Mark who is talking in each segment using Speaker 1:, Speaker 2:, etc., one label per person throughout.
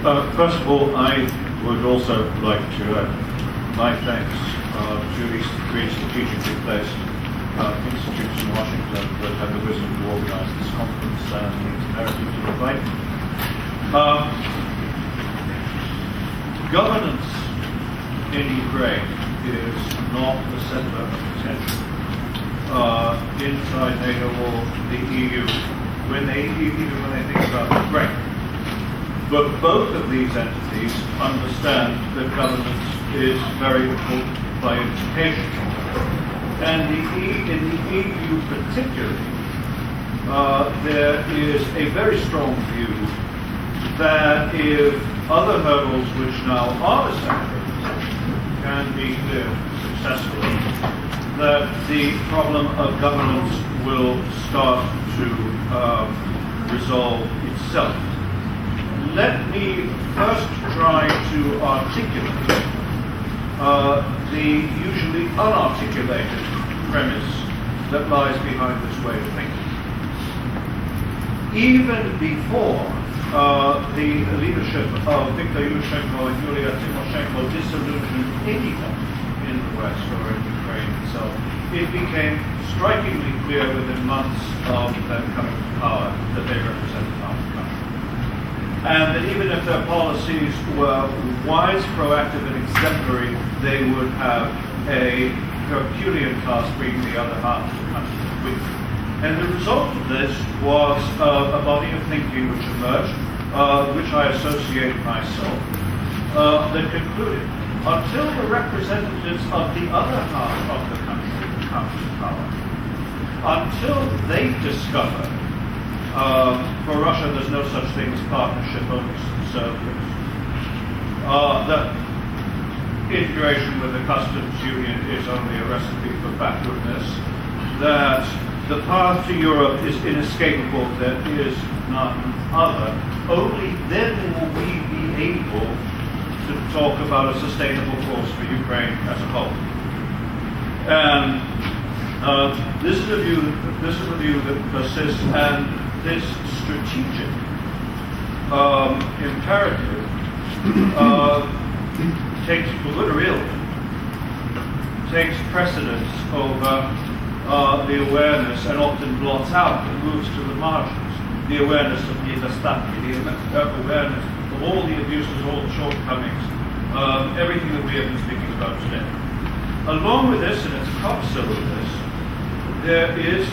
Speaker 1: First of all, I would also like to add my thanks to these three strategically placed institutes in Washington that had the wisdom to organize this conference and the temerity to invite me. Governance in Ukraine is not the center of attention inside NATO or the EU even when they think about Ukraine. But both of these entities understand that governance is very important by implication. And in the EU particularly, there is a very strong view that if other hurdles which now are the center of attention can be cleared successfully, that the problem of governance will start to resolve itself. Let me first try to articulate the usually unarticulated premise that lies behind this way of thinking. Even before the leadership of Viktor Yushchenko and Yulia Tymoshenko disillusioned anyone in the West or in Ukraine itself, it became strikingly clear within months of them coming to power that they represented half the country. And that even if their policies were wise, proactive, and exemplary, they would have a Herculean task bringing the other half of the country with them. And the result of this was a body of thinking which emerged, which I associate myself, that concluded, until the representatives of the other half of the country come to power, until they discover for Russia, there's no such thing as partnership, only service. That integration with the customs union is only a recipe for backwardness. That the path to Europe is inescapable. There is none other. Only then will we be able to talk about a sustainable course for Ukraine as a whole. And this is a view that persists, and this strategic imperative takes, for good or ill, takes precedence over the awareness and often blots out and moves to the margins. The awareness of the nedostatki, the awareness of all the abuses, all the shortcomings, everything that we have been speaking about today. Along with this, and it's a codicil of this, there is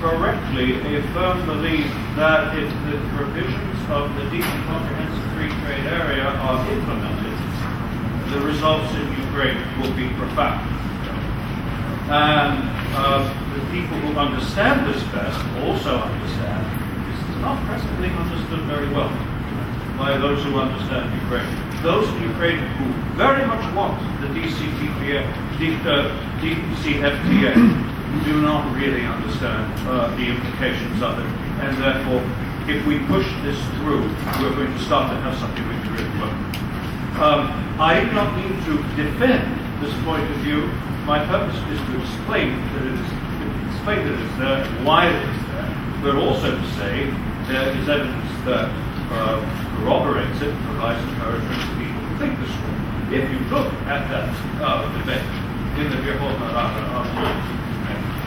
Speaker 1: correctly a firm belief that if the provisions of the deep and comprehensive free trade area are implemented, the results in Ukraine will be profound. And the people who understand this best also understand this is not presently understood very well by those who understand Ukraine. Those in Ukraine who very much want the DCFTA do not really understand the implications of it, and therefore, if we push this through, we're going to start to have something which really work. I do not mean to defend this point of view. My purpose is to explain that it is there, why it is there, but also to say there is evidence that corroborates it, provides encouragement to people who think this way. If you look at that debate in the Verkhovna Rada,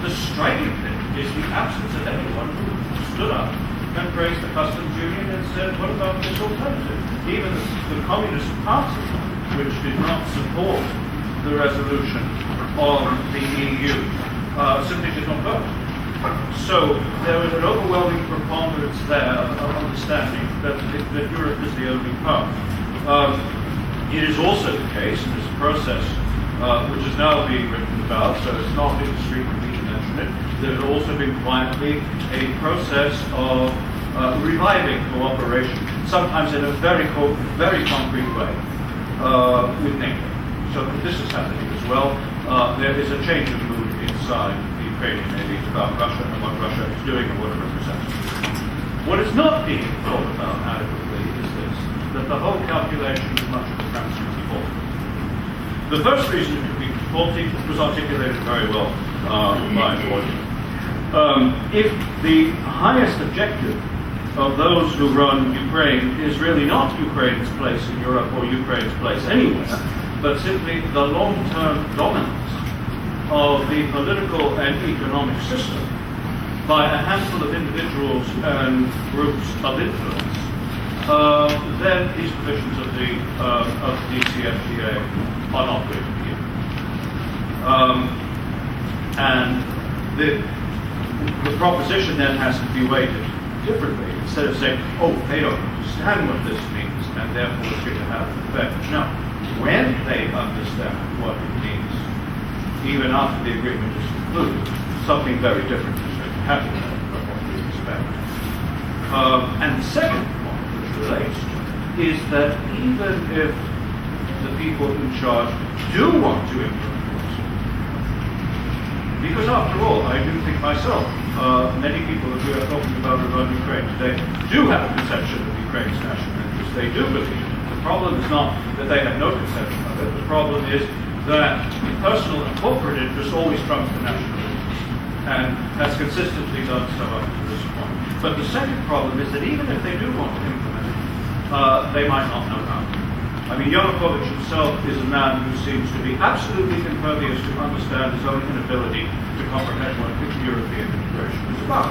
Speaker 1: the striking thing is the absence of anyone who stood up and praised the customs union and said, what about this alternative? Even the Communist Party, which did not support the resolution on the EU, simply did not vote. So there is an overwhelming preponderance there of understanding that Europe is the only path. It is also the case, and this process which is now being written about, so it's not indiscreet for me to mention it, there has also been quietly a process of reviving cooperation, sometimes in a very concrete way, with NATO. So this is happening as well. There is a change of mood inside the Ukrainian elite about Russia and what Russia is doing and what it represents. What is not being thought about adequately is this, that the whole calculation is much of the premise is faulty. The first reason it could be faulty was articulated very well by Olga. If the highest objective of those who run Ukraine is really not Ukraine's place in Europe or Ukraine's place anywhere, but simply the long-term dominance of the political and economic system by a handful of individuals and groups of influence, then these provisions of the DCFTA are not going to be. And the proposition then has to be weighted differently. Instead of saying, oh, they don't understand what this means, and therefore it's going to have an effect. No, when they understand what it means, even after the agreement is concluded, something very different is going to happen from what we expect. And the second point, which relates to it, is that even if the people in charge do want to implement it, because after all, I do think myself, many people that we are talking about around Ukraine today do have a conception of Ukraine's national interest. They do believe it. The problem is not that they have no conception of it. The problem is that personal and corporate interest always trumps the national interest, and has consistently done so up to this point. But the second problem is that even if they do want to implement it, they might not know how. I mean, Yanukovych himself is a man who seems to be absolutely impervious to understand his own inability to comprehend what European integration is about.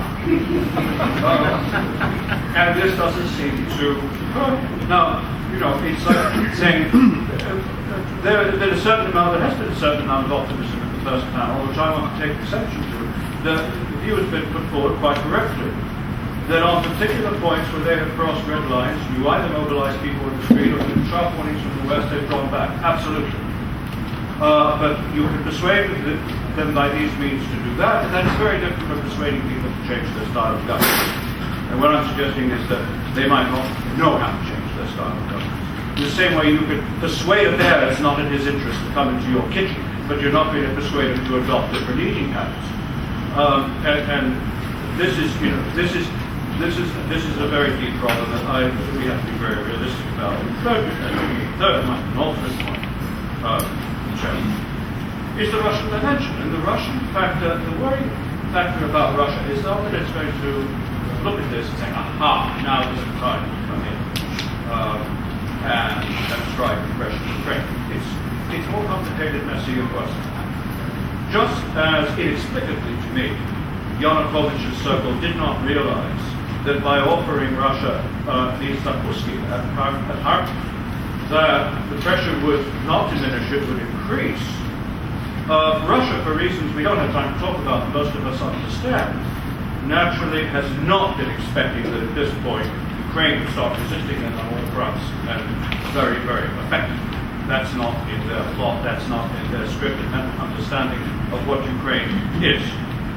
Speaker 1: And this doesn't seem to hurt him. Now, you know, it's like saying there has been a certain amount of optimism in the first panel, which I want to take exception to. The view has been put forward quite correctly, that on particular points where they have crossed red lines, you either mobilize people in the street or in sharp warnings from the West, they've gone back. Absolutely. But you can persuade them by these means to do that, and that is very different from persuading people to change their style of government. And what I'm suggesting is that they might not know how to change their style of government. In the same way you could persuade a bear it's not in his interest to come into your kitchen, but you're not going to persuade him to adopt different eating habits. And this is, you know, this is a very deep problem that we have to be very realistic about. Third point, an alternate point, Chairman, is the Russian dimension. And the Russian factor, the worrying factor about Russia is not that it's going to look at this and say, aha, now is the time to come in and strike the pressure of Ukraine. It's more complicated, messy, and worse. Just as inexplicably to me, Yanukovych's circle did not realize that by offering Russia the Istanbulski at heart, that the pressure would not diminish, it would increase. Russia, for reasons we don't have time to talk about, most of us understand, naturally has not been expecting that at this point Ukraine would start resisting them on all fronts, and very, very effectively. That's not in their plot, that's not in their scripted understanding of what Ukraine is.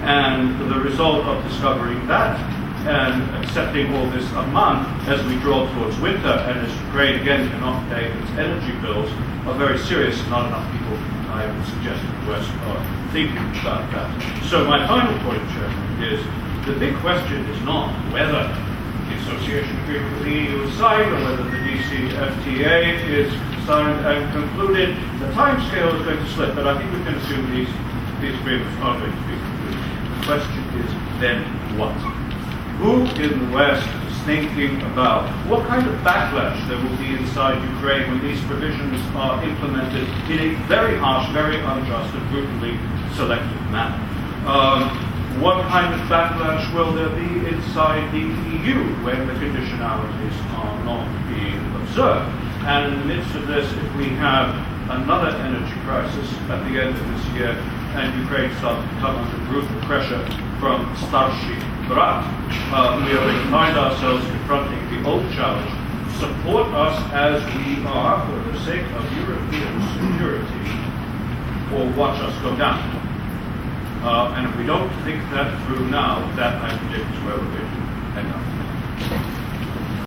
Speaker 1: And the result of discovering that and accepting all this a month as we draw towards winter and as Ukraine again cannot pay its energy bills are very serious. Not enough people, I would suggest, in the West are thinking about that. So my final point, Chairman, is the big question is not whether the association agreement with the EU is signed or whether the DCFTA is signed and concluded. The time scale is going to slip, but I think we can assume these agreements are going to be concluded. The question is then what? Who in the West is thinking about what kind of backlash there will be inside Ukraine when these provisions are implemented in a very harsh, very unjust, and brutally selective manner? What kind of backlash will there be inside the EU when the conditionalities are not being observed? And in the midst of this, if we have another energy crisis at the end of this year and Ukraine starts to come under brutal pressure from Starship Brat, we are going to find ourselves confronting the old challenge: support us as we are for the sake of European security, or watch us go down. And if we don't think that through now, that I predict is where we're going to end up.